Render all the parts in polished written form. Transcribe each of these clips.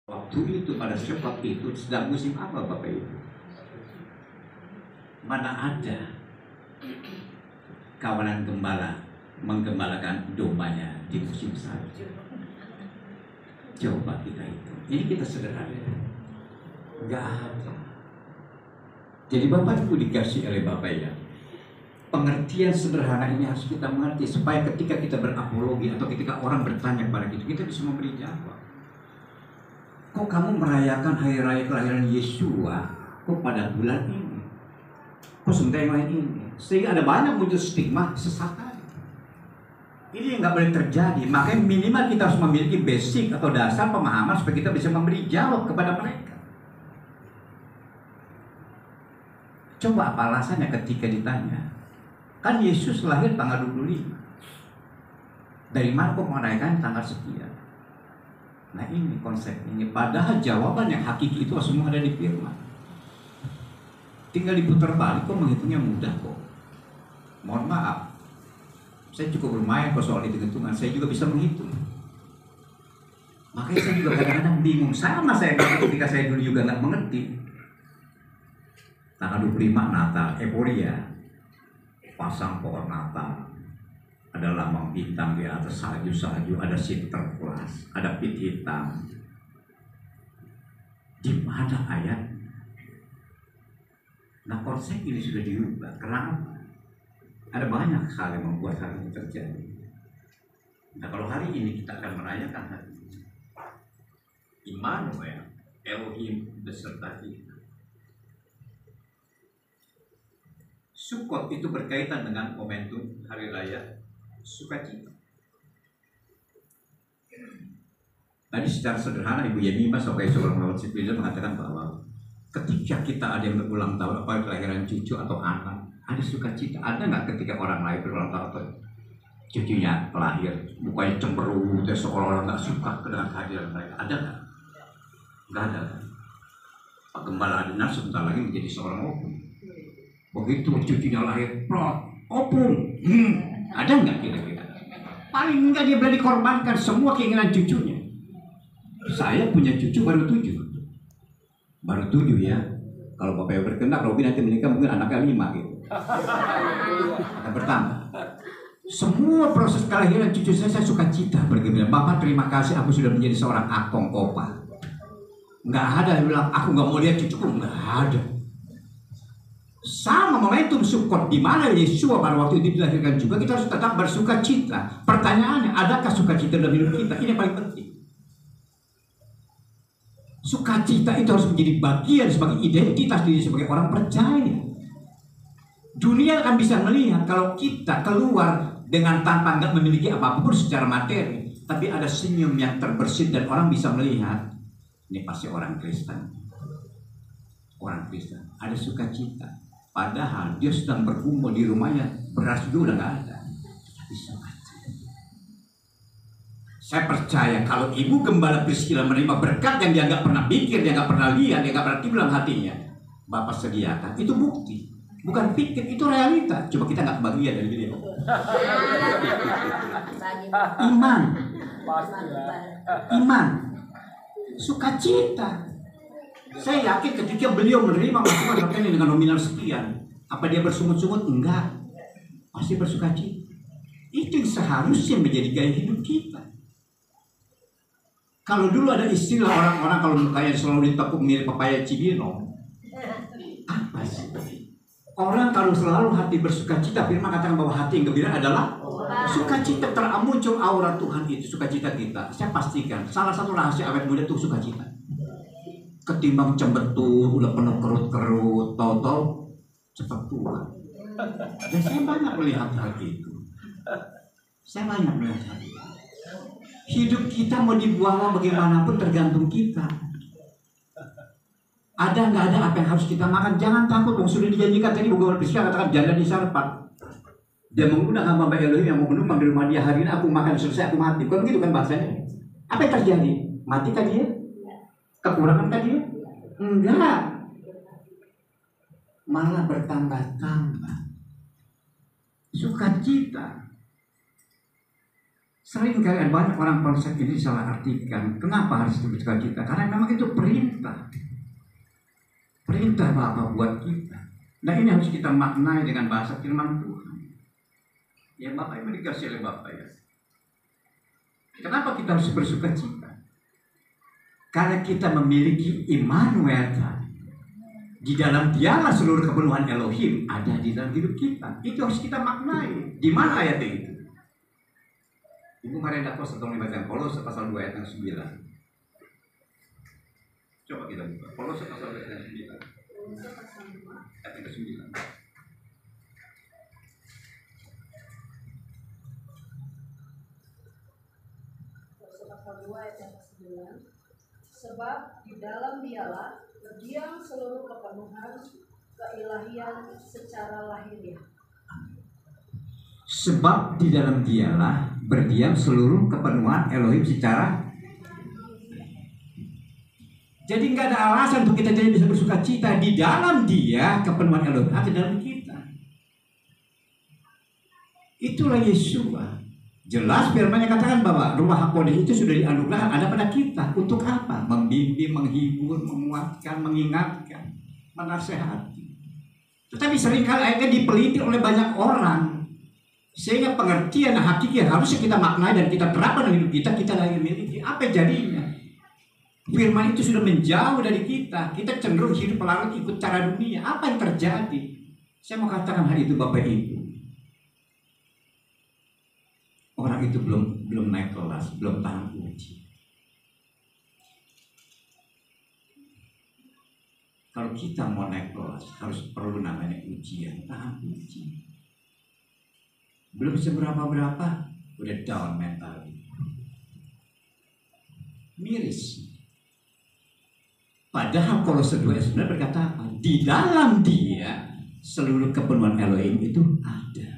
Waktu itu pada waktu itu sedang musim apa Bapak Ibu? Mana ada kawanan gembala menggembalakan dombanya di musim salju? Coba kita itu. Ini kita sederhana. Enggak ada. Jadi Bapak Ibu dikasih oleh Bapak ya. Pengertian sederhana ini harus kita mengerti supaya ketika kita berapologi atau ketika orang bertanya kepada kita bisa memberi jawab. Kok kamu merayakan hari raya kelahiran Yesua kok pada bulan ini? Kok sebentar yang lain ini? Sehingga ada banyak muncul stigma sesatan. Ini nggak boleh terjadi. Makanya minimal kita harus memiliki basic atau dasar pemahaman supaya kita bisa memberi jawab kepada mereka. Coba apa alasannya ketika ditanya? Kan Yesus lahir tanggal 25. Dari mana kok merayakan tanggal sekian? Nah ini konsep ini. Padahal jawaban yang hakiki itu semua ada di firman. Tinggal diputar balik kok menghitungnya mudah kok. Mohon maaf, saya cukup bermain kok soal hitung-hitungan. Saya juga bisa menghitung. Makanya saya juga kadang-kadang bingung. Sama saya ketika saya dulu juga nggak mengerti. Tanggal 25 Natal, euforia. Pasang pohon Natal. Ada lambang bintang di atas salju-salju, ada Sinterklas, ada pit hitam. Di mana ayat? Nah konsep ini sudah diubah. Kenapa? Ada banyak hal yang membuat hal ini terjadi. Nah kalau hari ini kita akan merayakan hari ini, Immanuel, Elohim beserta kita. Sukkot itu berkaitan dengan momentum hari raya sukacita. Tadi secara sederhana Ibu Yemima sebagai seorang perawat sipil mengatakan bahwa ketika kita ada yang berulang tahun, apa kelahiran cucu atau anak, ada sukacita. Ada nggak ketika orang lain berulang tahun atau cucunya lahir, mukanya cemberut, seolah-olah nggak suka dengan kehadiran mereka? Ada nggak? Nggak ada. Pak Gembala Adinar sebentar lagi menjadi seorang opung. Begitu cucunya lahir, plot, opung. Ada nggak kira-kira? Paling enggak dia berani korbankan semua keinginan cucunya. Saya punya cucu baru 7. Baru 7 ya. Kalau Bapak yang berkenan, Robi nanti menikah mungkin anaknya 5 gitu. Akan bertambah. Semua proses kelahiran cucu saya suka cita bergembira. Bapak terima kasih aku sudah menjadi seorang akong opa. Nggak ada yang bilang aku nggak mau lihat cucuku. Nggak ada. Sama momentum Sukkot di mana Yesua pada waktu itu dilahirkan juga kita harus tetap bersuka cita. Pertanyaannya, adakah sukacita dalam hidup kita? Ini yang paling penting. Sukacita itu harus menjadi bagian sebagai identitas diri sebagai orang percaya. Dunia akan bisa melihat kalau kita keluar dengan tanpa nggak memiliki apapun secara materi, tapi ada senyum yang terbersit dan orang bisa melihat ini pasti orang Kristen. Orang Kristen ada sukacita. Padahal dia sedang berkumpul di rumahnya, beras juga udah nggak ada. Saya percaya kalau Ibu Gembala Priscilla menerima berkat yang dia nggak pernah pikir, dia nggak pernah lihat, dia nggak pernah timbul dalam hatinya, Bapak sediakan. Itu bukti, bukan pikir, itu realita. Coba kita nggak kebagian dari video. Iman, iman, sukacita. Saya yakin ketika beliau menerima masukan rekening dengan nominal sekian, apa dia bersungut-sungut? Enggak, pasti bersukacita. Itu yang seharusnya menjadi gaya hidup kita. Kalau dulu ada istilah orang-orang kalau mukanya selalu ditekuk mirip pepaya Cibino, apa sih? Orang kalau selalu hati bersukacita, firman katakan bahwa hati yang gembira adalah sukacita. Muncul aura Tuhan itu sukacita kita. Saya pastikan salah satu rahasia awet muda itu sukacita. Ketimbang cembetur, udah penuh kerut-kerut, tahu-tahu cepat tua. Dan saya banyak melihat hal itu. Saya banyak melihat hal itu. Hidup kita mau dibuang bagaimanapun tergantung kita. Ada nggak ada apa yang harus kita makan? Jangan takut, sudah dijanjikan tadi Bu Gembala Priscilla katakan janda di Sarpat. Dia mengundang hamba Elohim yang mau menumpang di rumah dia, hari ini aku makan selesai aku mati. Bukan begitu kan bahasanya? Apa yang terjadi? Mati kan dia? Kekurangan kan dia? Enggak. Malah bertambah-tambah. Sukacita. Sering kali banyak orang konsep ini salah artikan. Kenapa harus bersuka cita? Karena memang itu perintah. Perintah Bapa buat kita. Nah ini harus kita maknai dengan bahasa firman Tuhan. Ya Bapak yang dikasih oleh Bapak ya. Kenapa kita harus bersuka cita? Karena kita memiliki Immanuel tadi. Di dalam Dialah seluruh kepenuhan Elohim ada di dalam hidup kita. Itu harus kita maknai. Di mana ayat itu? Ibu Maria Datos sedang membaca Kolose pasal 2 ayat yang 9. Coba kita buka. Kolose pasal 2 ayat yang 9. Ayat yang 9. Pasal 2 ayat yang ke-9. Sebab di dalam Dialah berdiam seluruh kepenuhan keilahian secara lahiriah. Sebab di dalam Dialah berdiam seluruh kepenuhan Elohim secara. Jadi nggak ada alasan untuk kita jadi bisa bersuka cita. Di dalam Dia kepenuhan Elohim ada dalam kita. Itulah Yesua. Jelas firman-Nya katakan bahwa Ruach HaKodesh itu sudah dianugerahkan ada pada kita. Untuk apa? Membimbing, menghibur, menguatkan, mengingatkan, menasehati. Tetapi seringkali ayatnya dipeliti oleh banyak orang, sehingga pengertian hakiki yang harusnya kita maknai dan kita terapkan dalam hidup kita lagi miliki. Apa jadinya? Firman itu sudah menjauh dari kita. Kita cenderung hidup larut ikut cara dunia. Apa yang terjadi? Saya mau katakan hal itu Bapak Ibu. Orang itu belum naik kelas, belum tahan uji. Kalau kita mau naik kelas, harus perlu namanya ujian, tahan uji. Belum seberapa-berapa, udah down mental. Miris. Padahal Kolose 2 ayat 9 berkata apa? Di dalam Dia seluruh kepenuhan Elohim itu ada.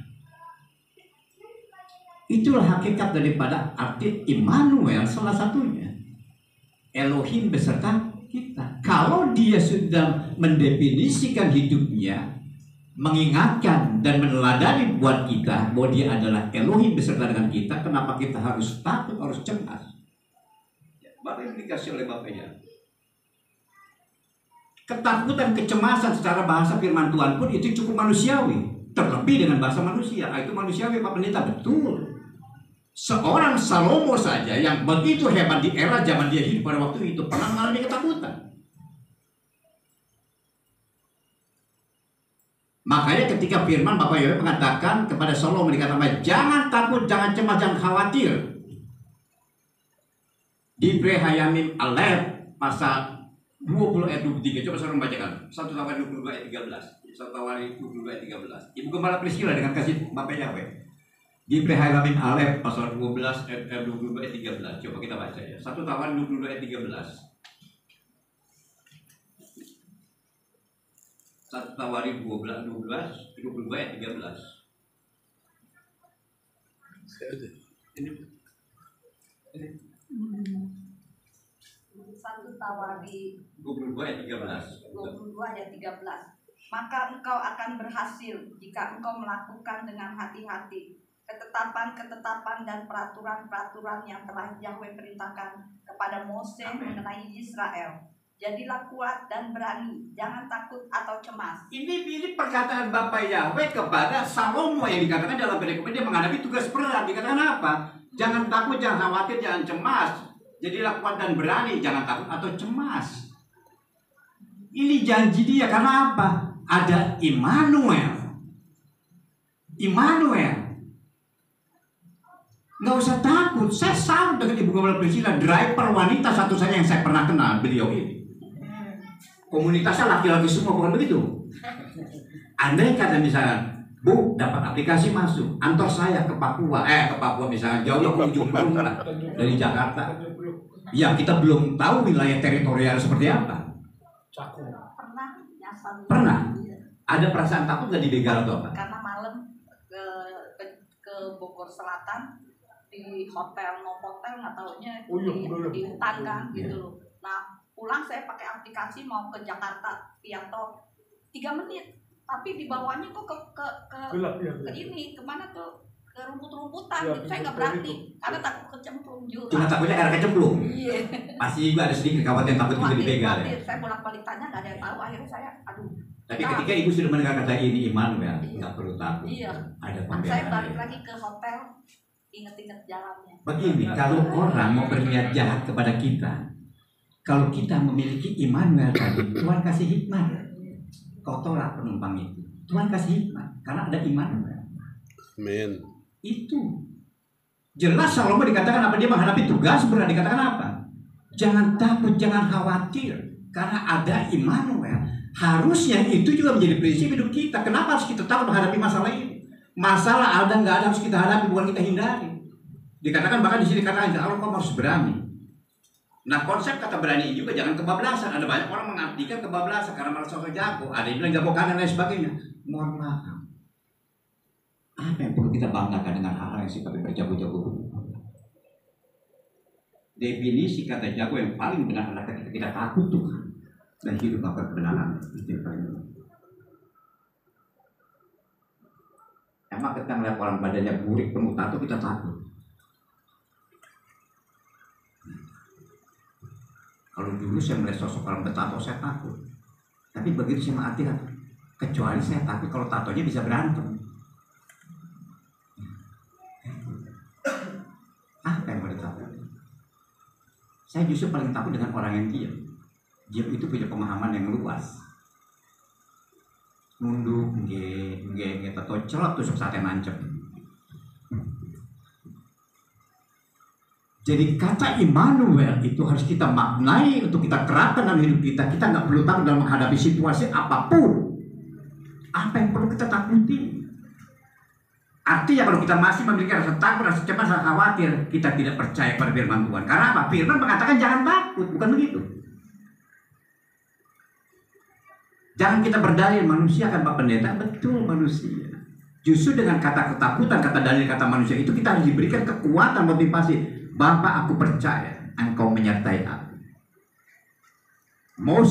Itulah hakikat daripada arti Immanuel salah satunya. Elohim beserta kita. Kalau Dia sudah mendefinisikan hidupnya, mengingatkan dan meneladani buat kita bahwa Dia adalah Elohim beserta dengan kita, kenapa kita harus takut, harus cemas? Bapak yang dikasih oleh Bapaknya. Ketakutan, kecemasan secara bahasa firman Tuhan pun itu cukup manusiawi. Terlebih dengan bahasa manusia. Itu manusiawi Pak Pendeta, betul. Seorang Salomo saja yang begitu hebat di era zaman dia hidup pada waktu itu pernah mengalami ketakutan. Makanya ketika firman Bapak Yahweh mengatakan kepada Salomo dikatakan jangan takut, jangan cemas, jangan khawatir. Di Brehayamim Alef pasal 20 ayat 23. Coba saya membacakan 1 Tawarin 22 ayat 13. 1 Tawarin 22 ayat 13. Ibu Gembala Priscilla dengan kasih Bapak Yahweh. Di Brehayamim Alef pasal 12 ayat 22 ayat 13. Coba kita baca ya. 1 Tawarin 22 ayat 13. 1 Tawarin 22 ayat 13. Ini 1 Tawarin 22 ayat 13. 22 ayat 13. Maka engkau akan berhasil jika engkau melakukan dengan hati-hati ketetapan-ketetapan dan peraturan-peraturan yang telah Yahweh perintahkan kepada Mose mengenai Israel. Jadilah kuat dan berani, jangan takut atau cemas. Ini perkataan Bapak Yahweh kepada Salomo yang dikatakan dalam perikop dia menghadapi tugas berat. Dikatakan apa? Jangan takut, jangan khawatir, jangan cemas. Jadilah kuat dan berani, jangan takut atau cemas. Ini janji dia karena apa? Ada Immanuel. Immanuel. Nggak usah takut. Saya salut dengan Ibu Gembala Priscilla, driver wanita satu-satunya yang saya pernah kenal, beliau ini. Komunitasnya laki-laki semua, bukan begitu? Andai kata misalnya, Bu, dapat aplikasi masuk, antar saya ke Papua misalnya, jauh ke ujung lah dari Jakarta. Ya, kita belum tahu wilayah teritorial seperti apa. Pernah? Ada perasaan takut nggak dibegal atau apa? Karena malam ke Bogor Selatan di hotel nggak taunya di hutan kan gitu loh. Nah pulang saya pakai aplikasi mau ke Jakarta via tol 3 menit, tapi di bawahnya kok ke ini kemana tuh ke rumput-rumputan Ya, gitu. Saya nggak betul berani karena takut kecemplung juga. Cuma takutnya karena kecemplung. Iya. Pasti juga ada sedikit kekhawatiran takut juga dibegal ya. Saya bolak-balik tanya nggak ada yang tahu. Akhirnya saya, aduh. Tapi ketika ibu sudah mendengar kata ini iman ya, Iya. nggak perlu takut. Iya. Ada Saya pembelaan. balik lagi ke hotel, inget-inget jalannya. Begini, kalau orang mau berniat jahat kepada kita, kalau kita memiliki Immanuel tadi, Tuhan kasih hikmat. Kau tolak penumpang itu, Tuhan kasih hikmat karena ada Immanuel. Amin. Itu jelas Salomo dikatakan apa, dia menghadapi tugas berat, dikatakan apa? Jangan takut, jangan khawatir karena ada Immanuel. Harusnya itu juga menjadi prinsip hidup kita. Kenapa harus kita takut menghadapi masalah ini? Masalah ada nggak ada harus kita hadapi, bukan kita hindari. Dikatakan bahkan di sini katakan Allah, kau harus berani. Nah, konsep kata berani juga jangan kebablasan. Ada banyak orang mengartikan kebablasan karena merasa jago. Ada yang bilang jago kanan dan lain sebagainya. Mohon maaf. Apa yang perlu kita banggakan dengan hal-hal yang sifatnya berjago-jago? Definisi kata jago yang paling benar adalah ketika kita takut Tuhan dan hidup akan kebenaran. Itu yang paling benar. Emang kita melihat orang badannya burik penuh tato, kita takut. Kalau dulu saya melihat sosok orang bertato, saya takut. Tapi begitu saya hati-hati, kecuali saya takut kalau tatonya bisa berantem. Apa yang boleh takut? Saya justru paling takut dengan orang yang diam. Diam itu punya pemahaman yang luas. Nunduk, nge tato celok tusuk sate nancep. Jadi kata Immanuel itu harus kita maknai untuk kita terapkan dalam hidup kita. Kita nggak perlu takut dalam menghadapi situasi apapun. Apa yang perlu kita takuti? Artinya kalau kita masih memiliki rasa takut, rasa cemas, rasa khawatir, kita tidak percaya pada firman Tuhan. Karena apa? Firman mengatakan jangan takut, bukan begitu. Jangan kita berdalil manusia kan Pak Pendeta, betul manusia. Justru dengan kata ketakutan, kata dalil, kata manusia itu kita harus diberikan kekuatan, motivasi. Bapak, aku percaya Engkau menyertai aku. Mau